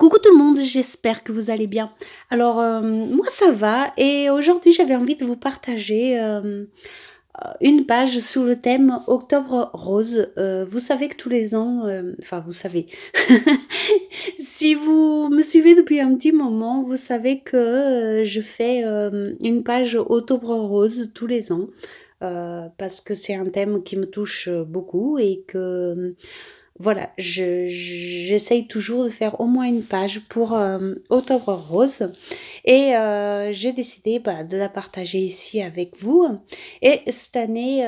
Coucou tout le monde, j'espère que vous allez bien. Alors, moi ça va et aujourd'hui j'avais envie de vous partager une page sous le thème Octobre rose. Vous savez que tous les ans, enfin vous savez, si vous me suivez depuis un petit moment, vous savez que je fais une page Octobre rose tous les ans parce que c'est un thème qui me touche beaucoup et que voilà, j'essaye toujours de faire au moins une page pour Octobre Rose et j'ai décidé de la partager ici avec vous. Et cette année,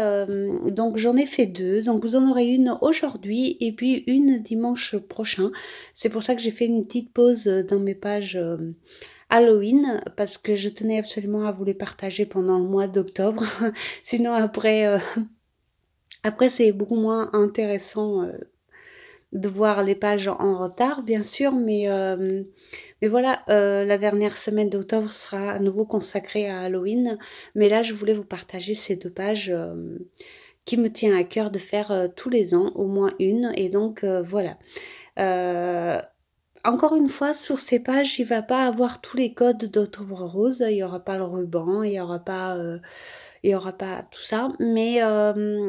donc j'en ai fait deux, donc vous en aurez une aujourd'hui et puis une dimanche prochain. C'est pour ça que j'ai fait une petite pause dans mes pages Halloween parce que je tenais absolument à vous les partager pendant le mois d'octobre. Sinon après c'est beaucoup moins intéressant de voir les pages en retard, bien sûr, mais voilà, la dernière semaine d'octobre sera à nouveau consacrée à Halloween. Mais là, je voulais vous partager ces deux pages qui me tient à cœur de faire tous les ans, au moins une. Et donc, voilà. Euh, Encore une fois, sur ces pages, il ne va pas avoir tous les codes d'Octobre Rose. Il n'y aura pas le ruban, il y aura pas tout ça, mais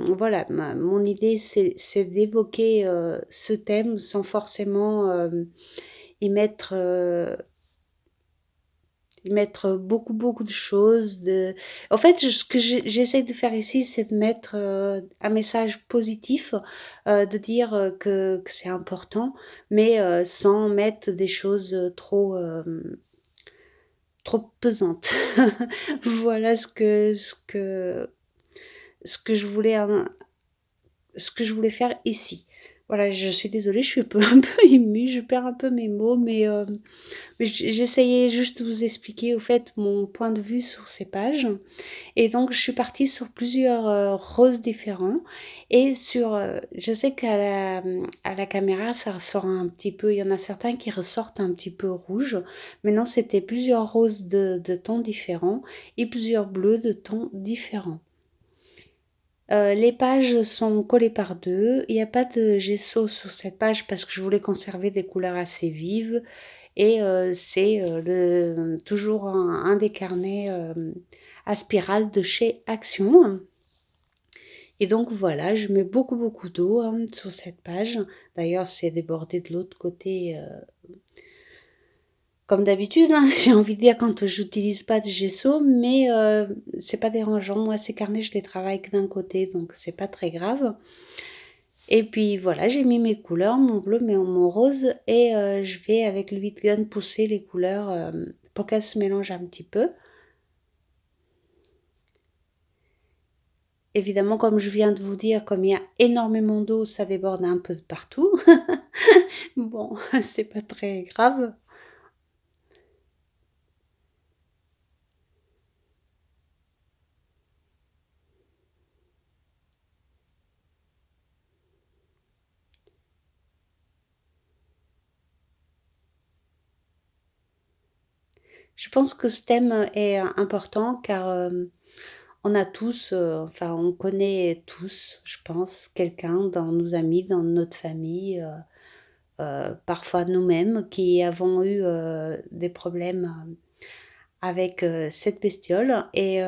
voilà, mon idée, c'est d'évoquer ce thème sans forcément y mettre, y mettre beaucoup, beaucoup de choses. En fait, ce que j'essaie de faire ici, c'est de mettre un message positif, de dire que c'est important, mais sans mettre des choses trop pesantes. Voilà ce que je voulais faire ici. Voilà, je suis désolée, je suis un peu émue, je perds un peu mes mots, mais j'essayais juste de vous expliquer au fait mon point de vue sur ces pages. Et donc, je suis partie sur plusieurs roses différents. Et je sais à la caméra, ça ressort un petit peu. Il y en a certains qui ressortent un petit peu rouge. Mais non, c'était plusieurs roses de tons différents et plusieurs bleus de tons différents. Les pages sont collées par deux. Il n'y a pas de gesso sur cette page parce que je voulais conserver des couleurs assez vives. Et c'est toujours un des carnets à spirale de chez Action. Et donc voilà, je mets beaucoup beaucoup d'eau sur cette page. D'ailleurs, c'est débordé de l'autre côté comme d'habitude. J'ai envie de dire quand j'utilise pas de gesso, mais c'est pas dérangeant. Moi, ces carnets, je les travaille que d'un côté, donc c'est pas très grave. Et puis voilà, j'ai mis mes couleurs, mon bleu, mais mon rose, et je vais avec le heat gun pousser les couleurs pour qu'elles se mélangent un petit peu. Évidemment, comme je viens de vous dire, comme il y a énormément d'eau, ça déborde un peu de partout. Bon, c'est pas très grave. Je pense que ce thème est important car on a tous, enfin on connaît tous, je pense, quelqu'un dans nos amis, dans notre famille, parfois nous-mêmes, qui avons eu des problèmes avec cette bestiole. Et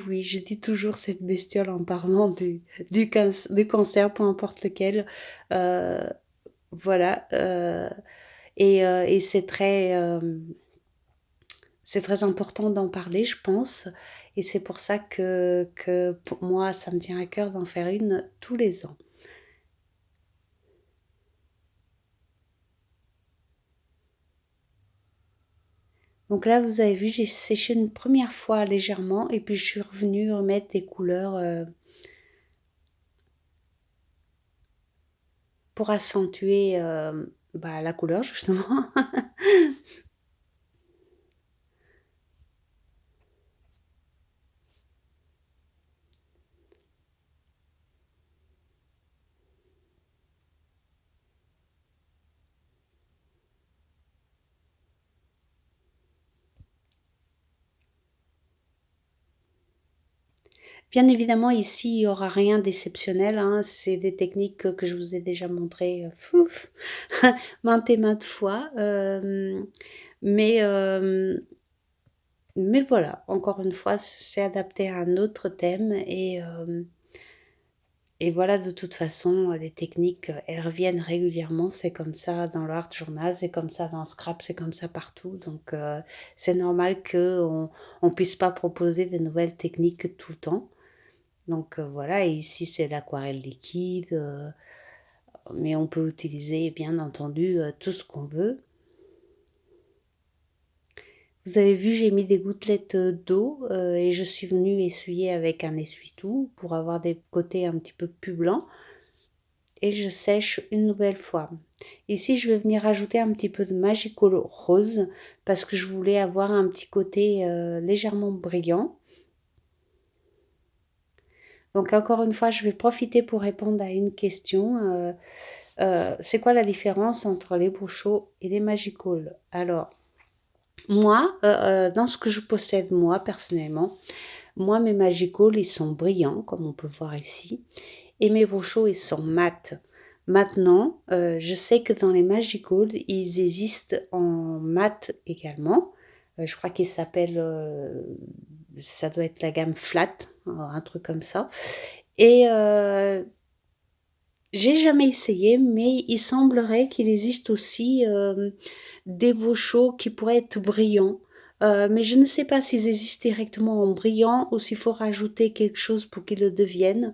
oui, je dis toujours cette bestiole en parlant du cancer, peu importe lequel. Euh, voilà. Et c'est très important d'en parler, je pense. Et c'est pour ça que pour moi, ça me tient à cœur d'en faire une tous les ans. Donc là, vous avez vu, j'ai séché une première fois légèrement et puis je suis revenue remettre des couleurs pour accentuer la couleur justement. Bien évidemment, ici, il n'y aura rien d'exceptionnel, hein. C'est des techniques que je vous ai déjà montrées maintes et maintes fois. Mais, mais voilà, encore une fois, c'est adapté à un autre thème et voilà, de toute façon, les techniques, elles reviennent régulièrement. C'est comme ça dans le Art Journal, c'est comme ça dans Scrap, c'est comme ça partout. Donc, c'est normal qu'on ne puisse pas proposer de nouvelles techniques tout le temps. Donc, voilà, et ici, c'est l'aquarelle liquide, mais on peut utiliser, bien entendu, tout ce qu'on veut. Vous avez vu, j'ai mis des gouttelettes d'eau et je suis venue essuyer avec un essuie-tout pour avoir des côtés un petit peu plus blancs. Et je sèche une nouvelle fois. Ici, je vais venir ajouter un petit peu de Magical Rose parce que je voulais avoir un petit côté légèrement brillant. Donc encore une fois, je vais profiter pour répondre à une question. C'est quoi la différence entre les Bosho et les Magical? Alors, moi, dans ce que je possède moi personnellement, moi mes Magical ils sont brillants comme on peut voir ici et mes Bosho ils sont mat. Maintenant, je sais que dans les Magical ils existent en mat également. Je crois qu'ils s'appellent, ça doit être la gamme flat, un truc comme ça. Et j'ai jamais essayé, mais il semblerait qu'il existe aussi des Bosho qui pourraient être brillants. Mais je ne sais pas s'ils existent directement en brillant ou s'il faut rajouter quelque chose pour qu'ils le deviennent.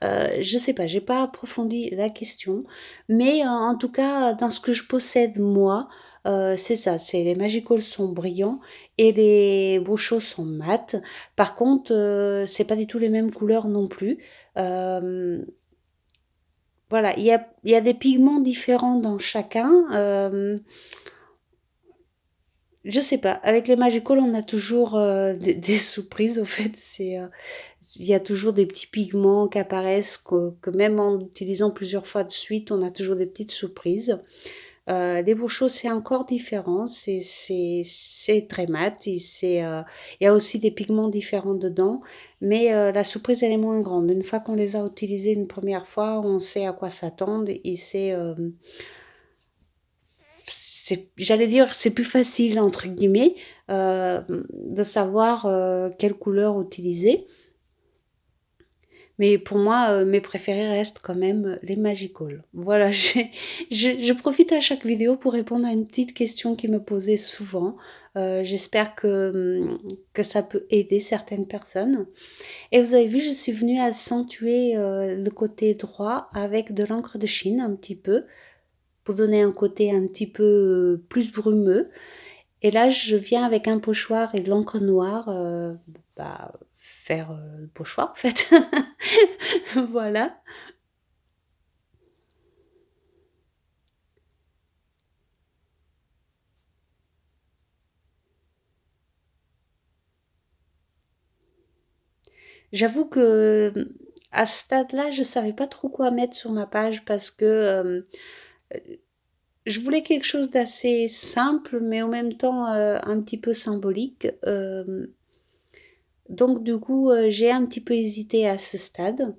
Je sais pas, j'ai pas approfondi la question, mais en tout cas, dans ce que je possède moi, c'est ça, c'est les Magical sont brillants et les Bosho sont mat. Par contre, c'est pas du tout les mêmes couleurs non plus. Euh, voilà, il y a des pigments différents dans chacun. Je sais pas, avec les Magical, on a toujours des surprises, au fait. Il y a toujours des petits pigments qui apparaissent, que même en utilisant plusieurs fois de suite, on a toujours des petites surprises. Les Bosho, c'est encore différent, c'est très mat, il y a aussi des pigments différents dedans, mais la surprise, elle est moins grande. Une fois qu'on les a utilisés une première fois, on sait à quoi s'attendre et j'allais dire, c'est plus facile, entre guillemets, de savoir quelle couleur utiliser. Mais pour moi, mes préférés restent quand même les Magical. Voilà, je profite à chaque vidéo pour répondre à une petite question qui me posait souvent. J'espère que ça peut aider certaines personnes. Et vous avez vu, je suis venue accentuer le côté droit avec de l'encre de Chine un petit peu pour donner un côté un petit peu plus brumeux. Et là, je viens avec un pochoir et de l'encre noire, faire le pochoir en fait. Voilà. J'avoue que à ce stade-là, je savais pas trop quoi mettre sur ma page parce que je voulais quelque chose d'assez simple, mais en même temps un petit peu symbolique. Donc du coup, j'ai un petit peu hésité à ce stade.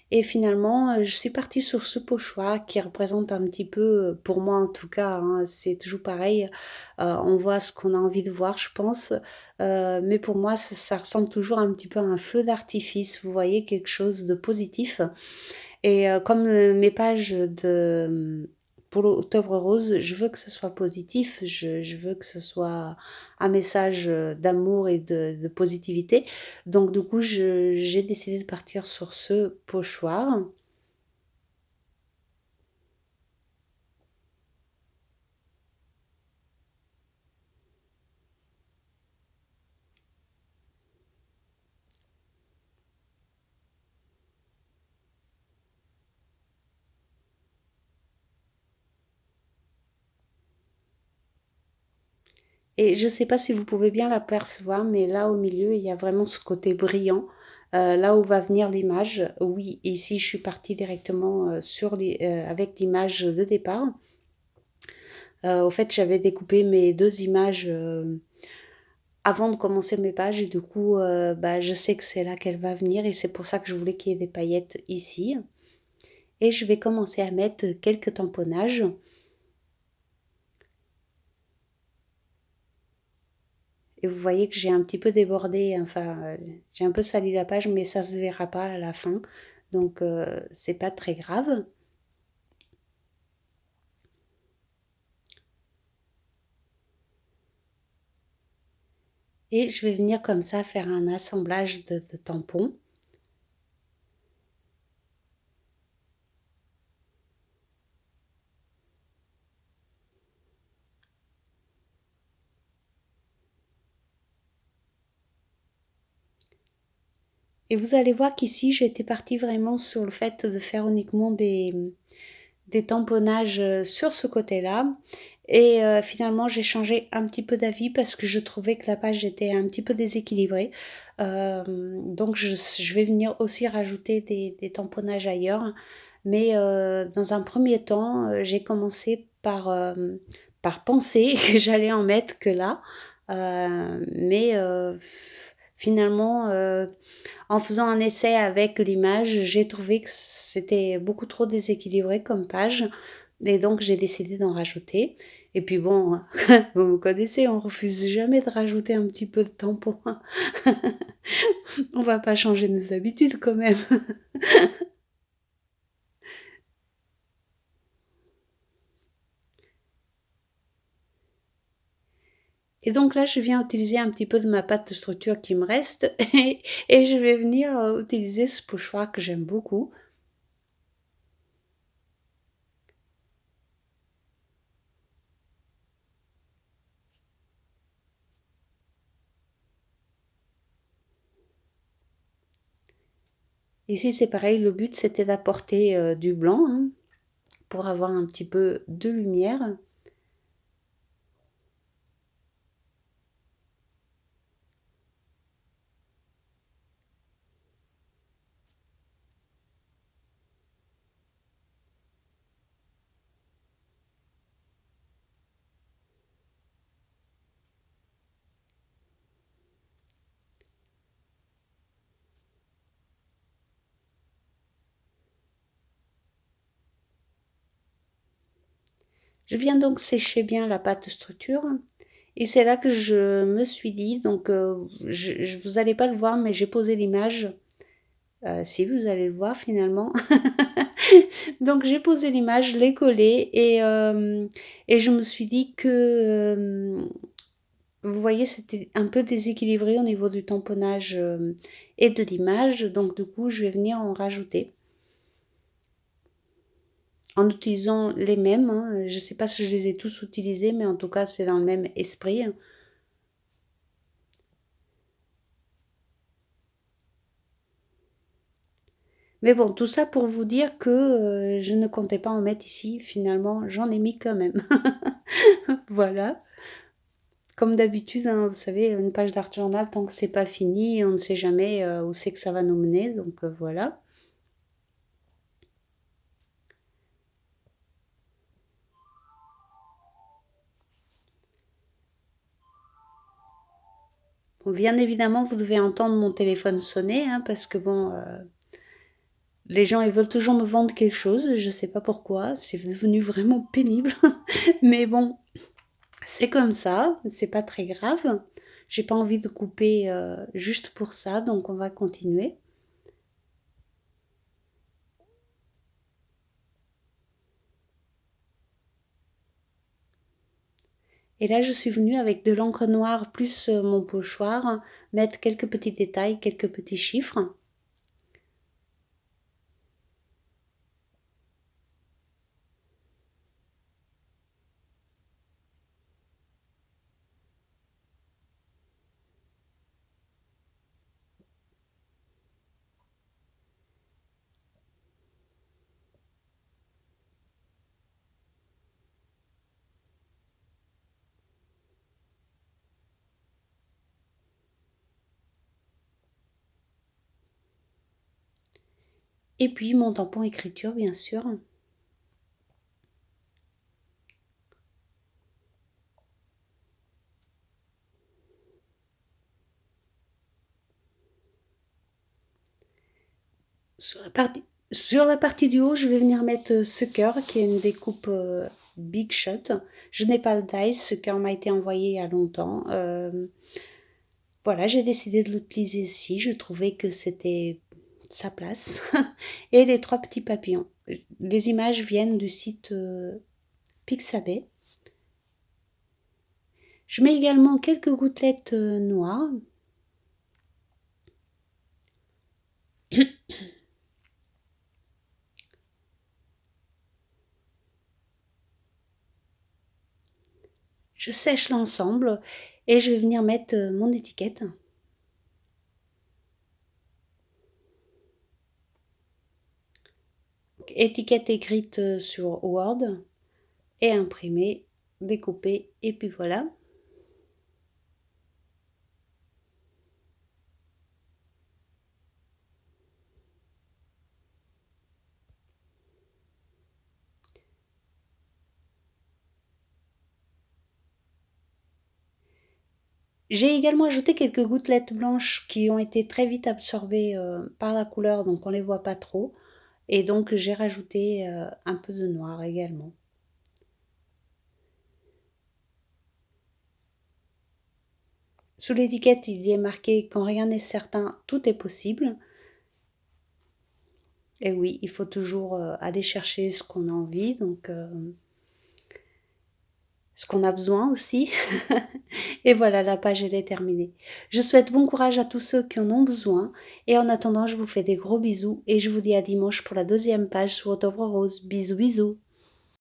Et finalement, je suis partie sur ce pochoir qui représente un petit peu, pour moi en tout cas, hein, c'est toujours pareil, on voit ce qu'on a envie de voir, je pense. Mais pour moi, ça ressemble toujours un petit peu à un feu d'artifice, vous voyez, quelque chose de positif. Et comme mes pages pour l'Octobre Rose, je veux que ce soit positif, je veux que ce soit un message d'amour et de positivité. Donc du coup, j'ai décidé de partir sur ce pochoir. Et je ne sais pas si vous pouvez bien l'apercevoir, mais là au milieu, il y a vraiment ce côté brillant. Là où va venir l'image. Oui, ici, je suis partie directement avec l'image de départ. Au fait, j'avais découpé mes deux images avant de commencer mes pages et du coup, bah, je sais que c'est là qu'elle va venir et c'est pour ça que je voulais qu'il y ait des paillettes ici. Et je vais commencer à mettre quelques tamponnages. Et vous voyez que j'ai un petit peu débordé, enfin, j'ai un peu sali la page, mais ça se verra pas à la fin. Donc, c'est pas très grave. Et je vais venir comme ça faire un assemblage de tampons. Et vous allez voir qu'ici, j'étais partie vraiment sur le fait de faire uniquement des tamponnages sur ce côté-là. Et finalement, j'ai changé un petit peu d'avis parce que je trouvais que la page était un petit peu déséquilibrée. Donc, je vais venir aussi rajouter des tamponnages ailleurs. Mais dans un premier temps, j'ai commencé par penser que j'allais en mettre que là. Mais finalement, en faisant un essai avec l'image, j'ai trouvé que c'était beaucoup trop déséquilibré comme page. Et donc, j'ai décidé d'en rajouter. Et puis bon, vous me connaissez, on refuse jamais de rajouter un petit peu de tampon. On va pas changer nos habitudes quand même. Et donc là, je viens utiliser un petit peu de ma pâte de structure qui me reste et je vais venir utiliser ce pochoir que j'aime beaucoup. Ici, c'est pareil, le but c'était d'apporter du blanc hein, pour avoir un petit peu de lumière. Je viens donc sécher bien la pâte structure et c'est là que je me suis dit, donc vous n'allez pas le voir, mais j'ai posé l'image. Si vous allez le voir finalement. Donc j'ai posé l'image, je l'ai collée et je me suis dit que, vous voyez, c'était un peu déséquilibré au niveau du tamponnage et de l'image. Donc du coup, je vais venir en rajouter en utilisant les mêmes. Hein. Je ne sais pas si je les ai tous utilisés, mais en tout cas, c'est dans le même esprit. Mais bon, tout ça pour vous dire que je ne comptais pas en mettre ici. Finalement, j'en ai mis quand même. Voilà. Comme d'habitude, hein, vous savez, une page d'art journal, tant que c'est pas fini, on ne sait jamais où c'est que ça va nous mener. Donc voilà. Bon, bien évidemment, vous devez entendre mon téléphone sonner, hein, parce que bon, les gens, ils veulent toujours me vendre quelque chose. Je sais pas pourquoi. C'est devenu vraiment pénible. Mais bon, c'est comme ça. C'est pas très grave. J'ai pas envie de couper juste pour ça, donc on va continuer. Et là, je suis venue avec de l'encre noire plus mon pochoir, mettre quelques petits détails, quelques petits chiffres. Et puis mon tampon écriture, bien sûr. Sur sur la partie du haut, je vais venir mettre ce cœur qui est une découpe Big Shot. Je n'ai pas le dice, ce cœur m'a été envoyé il y a longtemps. Voilà, j'ai décidé de l'utiliser ici. Je trouvais que c'était sa place. Et les trois petits papillons. Les images viennent du site Pixabay. Je mets également quelques gouttelettes noires. Je sèche l'ensemble et je vais venir mettre mon étiquette. Étiquette écrite sur Word et imprimée, découpée et puis voilà. J'ai également ajouté quelques gouttelettes blanches qui ont été très vite absorbées par la couleur, donc on ne les voit pas trop. Et donc j'ai rajouté un peu de noir également. Sous l'étiquette, il y est marqué quand rien n'est certain, tout est possible. Et oui, il faut toujours aller chercher ce qu'on a envie, donc ce qu'on a besoin aussi. Et voilà, la page elle est terminée. Je souhaite bon courage à tous ceux qui en ont besoin. Et en attendant, je vous fais des gros bisous et je vous dis à dimanche pour la deuxième page sur Octobre Rose. Bisous bisous.